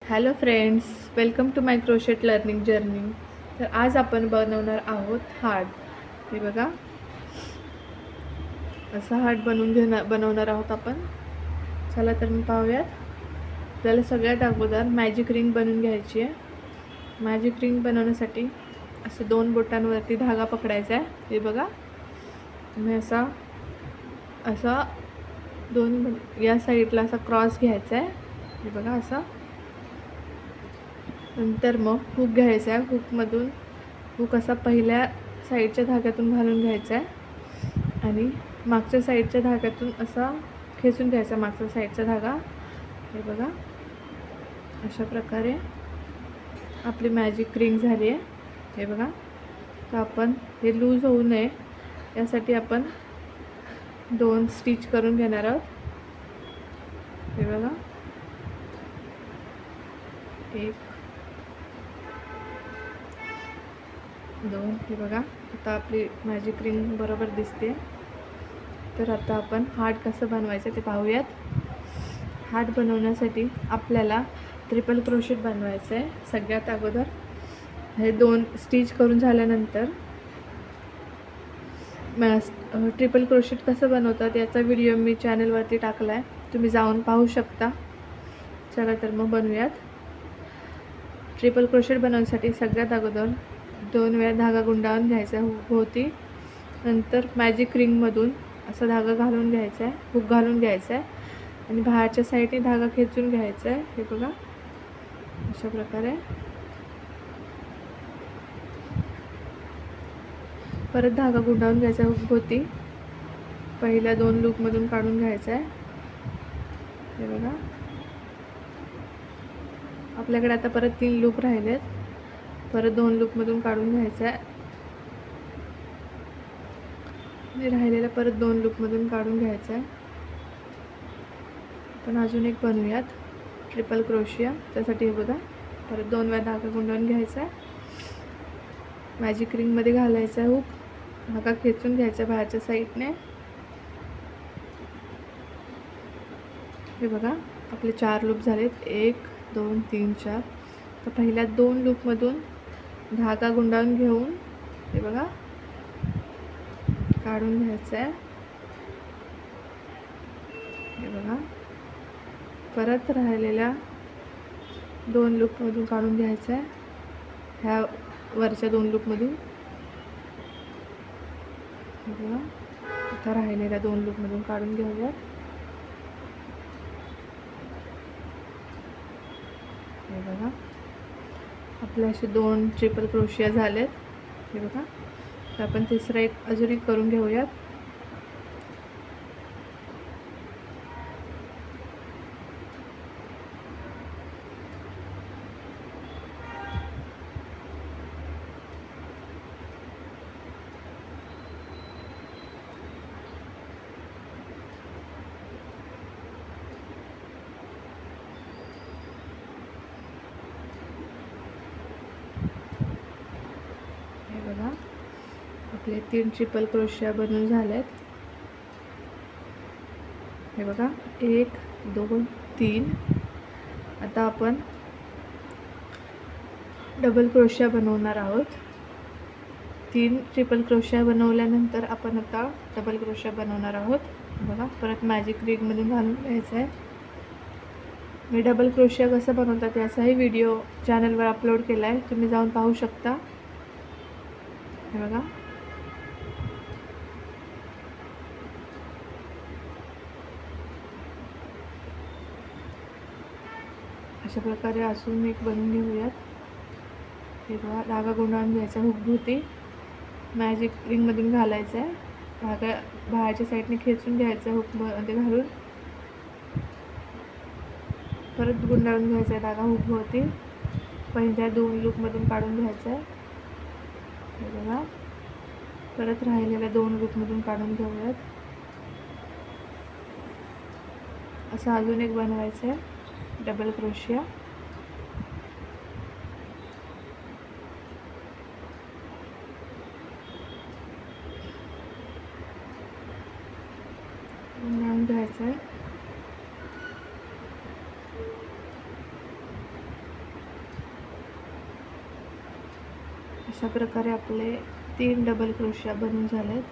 Hello friends, welcome to my crochet learning journey. तर आज आपण बनवणार आहोत हार्ट. हे बघा, असा हार्ट बनवणार आहोत आपण. चला तर मी पाहूयात. आपल्याला सगळ्यात अगोदर मॅजिक रिंग बनवून घ्यायची आहे. मॅजिक रिंग बनवण्यासाठी असे 2 बोटांवरती धागा पकडायचा आहे. हे बघा, तुम्ही असा असा दोन्ही या साईडला असा क्रॉस घ्यायचा आहे. हे बघा असा. नंतर मग हुक घ्यायचा आहे. हुक असा पहिल्या साईडच्या धाग्यातून घालून घ्यायचा आहे आणि मागच्या साईडच्या धाग्यातून असा खेचून घ्यायचा मागच्या साईडचा धागा. हे बघा, अशा प्रकारे आपली मॅजिक रिंग झाली आहे. हे बघा, तर आपण हे लूज होऊ नये यासाठी आपण 2 स्टिच करून घेणार आहोत. हे बघा, 1 2. हे बघा, आता आपली मॅजिक रिंग बरोबर दिसते. तर आता आपण हार्ट कसं बनवायचं ते पाहूयात. हार्ट बनवण्यासाठी आपल्याला ट्रिपल क्रोशेट बनवायचं आहे. सगळ्यात अगोदर हे 2 स्टिच करून झाल्यानंतर ट्रिपल क्रोशेट कसं बनवतात याचा व्हिडिओ मी चॅनलवरती टाकला आहे, तुम्ही जाऊन पाहू शकता. चला तर मग बनवूयात. ट्रिपल क्रोशेट बनवण्यासाठी सगळ्यात अगोदर 2 वेळा धागा गुंडाळून घ्यायचा भोवती. नंतर मॅजिक रिंगमधून असा धागा घालून घ्यायचा आहे, हुक घालून घ्यायचा आहे आणि बाहेरच्या साईडने धागा खेचून घ्यायचा आहे. हे बघा, अशा प्रकारे. परत धागा गुंडाळून घ्यायचा हुक भोवती. पहिल्या 2 लूपमधून काढून घ्यायचा आहे. हे बघा, आपल्याकडे आता परत 3 लूप राहिलेत. परत 2 लूपमधून काढून घ्यायचा आहे आणि राहिलेला परत 2 लूपमधून काढून घ्यायचा आहे. आपण अजून एक बनवूयात ट्रिपल क्रोशिया. त्यासाठी हे बघा, परत 2 वेळा धागा गुंडाळून घ्यायचा आहे, मॅजिक रिंगमध्ये घालायचा आहे हुक, धागा खेचून घ्यायचा बाहेरच्या साईडने. हे बघा, आपले 4 लूप झालेत. 1 2 3 4. तर पहिल्या 2 लूपमधून धागा गुंडाळून घेऊन हे बघा काढून घ्यायचा आहे. हे बघा, परत राहिलेल्या 2 लूपमधून काढून घ्यायचा आहे, ह्या वरच्या 2 लूपमधून. हे बघा, आता राहिलेल्या 2 लूपमधून काढून घेऊयात. हे बघा, आपले असे 2 ट्रिपल क्रोशिया झालेत. हे बघा, तर आपण तिसरा अजून एक करून घेऊयात. हे बघा, आपले 3 ट्रिपल क्रोशिया बनवून झालेत. हे बघा, 1 2 3. आता आपण डबल क्रोशिया बनवणार आहोत. 3 ट्रिपल क्रोशिया बनवल्यानंतर आपण आता डबल क्रोशिया बनवणार आहोत. बघा, परत मॅजिक रिंगमधून घालून घ्यायचं आहे. मी डबल क्रोशिया कसं बनवतात याचाही व्हिडिओ चॅनलवर अपलोड केला आहे, तुम्ही जाऊन पाहू शकता. हे बघा, अशा प्रकारे अजून एक बनवून घेऊयात. हे बघा, धागा गुंडाळून घ्यायचा हुक भोवती, मॅजिक रिंगमधून घालायचा आहे, धागा बाहेरच्या साईडने खेचून घ्यायचा हुकमध्ये घालून. परत गुंडाळून घ्यायचा आहे धागा हुक भोवती, पहिल्या 2 लूपमधून काढून घ्यायचा आहे. हे बघा, परत राहिलेल्या 2 लूपमधून काढून घेऊयात. असं अजून एक बनवायचं आहे डबल क्रोशिया. गुंडाळून घ्यायचं आहे. अशा प्रकारे आपले 3 डबल क्रोशिया बनून झालेत.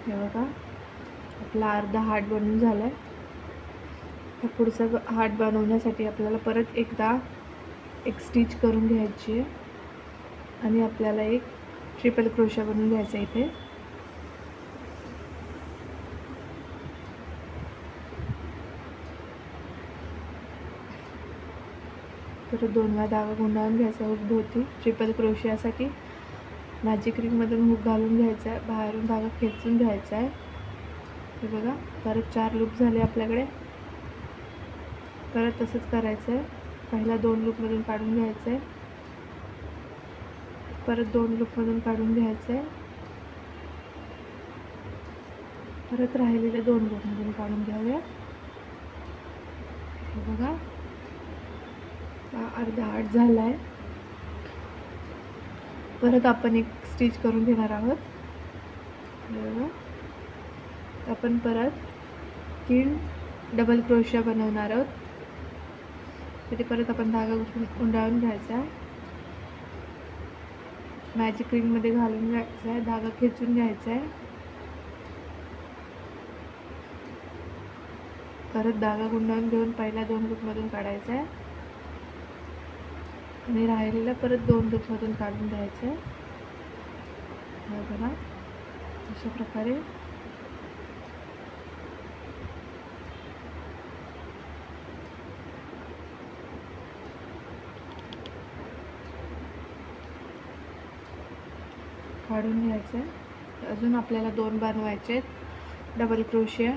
हे बघा आपला अर्धा हार्ट बनून झाला आहे. तर पुढचा हार्ट बनवण्यासाठी आपल्याला परत एकदा एक स्टिच करून घ्यायची आहे आणि आपल्याला एक ट्रिपल क्रोशा बनवून घ्यायचा आहे इथे. तर 2 वेळा धागा गुंडाळून घ्यायचा हुकभोवती ट्रिपल क्रोशियासाठी. मॅजिक रिंगमधून हुक घालून घ्यायचा आहे, बाहेरून धागा खेचून घ्यायचा आहे. हे बघा परत 4 लूप झाले आपल्याकडे. परत तसंच करायचं आहे. पहिला 2 लूपमधून काढून घ्यायचं आहे, परत 2 लूपमधून काढून घ्यायचं आहे, परत राहिलेले 2 लूपमधून काढून घ्यावे. हे बघा अर्धा हार्ट झाला आहे. परत आपण एक स्टिच करून घेणार आहोत. बघा आपण परत 3 डबल क्रोशिया बनवणार आहोत. तरी परत आपण धागा गुंडाळून घ्यायचा आहे, मॅजिक रिंगमध्ये घालून घ्यायचा आहे, धागा खेचून घ्यायचा आहे, परत धागा गुंडाळून घेऊन पहिल्या 2 लूपमधून काढायचा आहे आणि राहिलेला परत 2 लूपमधून काढून घ्यायचं आहे. बघा अशा प्रकारे काढून घ्यायचं आहे. अजून आपल्याला 2 बनवायचे आहेत डबल क्रोशिया.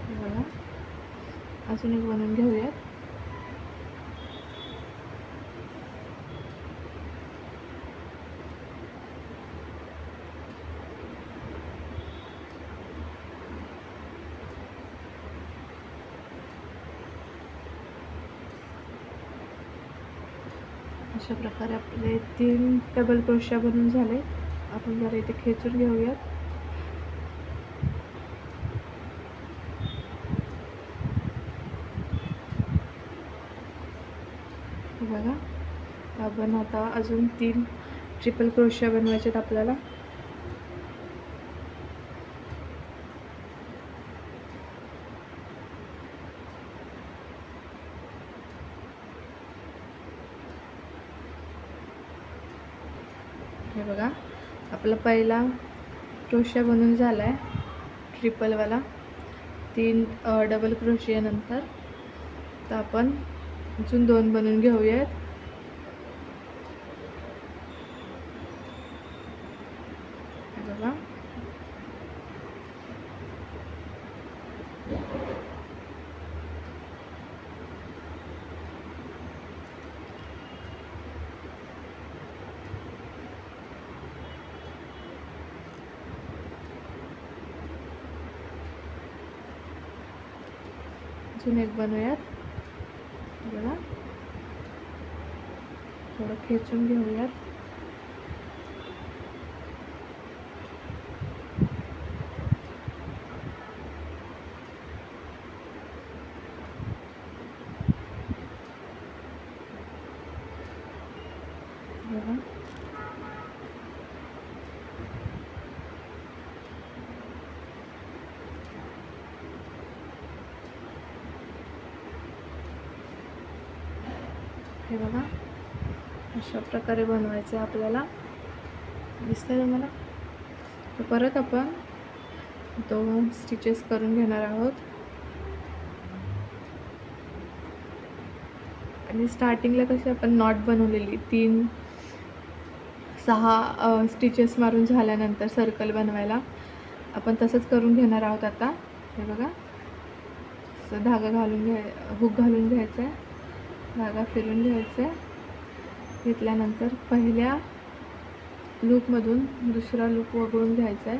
बघा अजून एक बनवून घेऊयात. अशा प्रकारे आपले 3 डबल क्रोशिया बनवून झाले. आपण जरा इथे खेचून घेऊयात. बघा आपण आता अजून 3 ट्रिपल क्रोशिया बनवायचे आहेत आपल्याला. हे बघा आपला पहिला क्रोशिया बनून झाला आहे ट्रिपलवाला. 3 डबल क्रोशिया नंतर तर आपण अजून 2 बनवून घेऊयात. बघा अजून एक बनवूयात. बघा थोडं खेचून घेऊयात. बघा हे बघा अशा प्रकारे बनवायचं आहे आपल्याला. दिसतंय तुम्हाला. तर परत आपण 2 स्टिचेस करून घेणार आहोत आणि स्टार्टिंगला कशी आपण नॉट बनवलेली 6 स्टिचेस मारून झाल्यानंतर सर्कल बनवायला आपण तसंच करून घेणार आहोत आता. हे बघा असं धागा घालून हुक घालून घ्यायचा आहे, धागा फिरून घ्यायचा आहे. घेतल्यानंतर पहिल्या लूपमधून दुसरा लूप वगळून घ्यायचा आहे.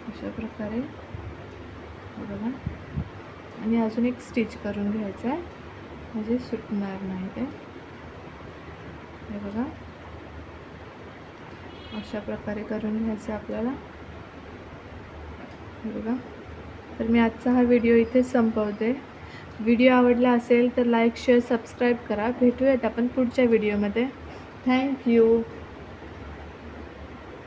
अशा प्रकारे बघा. आणि अजून एक स्टिच करून घ्यायचं आहे म्हणजे सुटणार नाही ते. हे बघा अशा प्रकारे करून घ्यायचं आपल्याला. हे बघा. तर मी आजचा हा व्हिडिओ इथेच संपवते. व्हिडिओ आवडला असेल तर लाईक शेअर सबस्क्राईब करा. भेटूयात आपण पुढच्या व्हिडिओमध्ये. थँक्यू.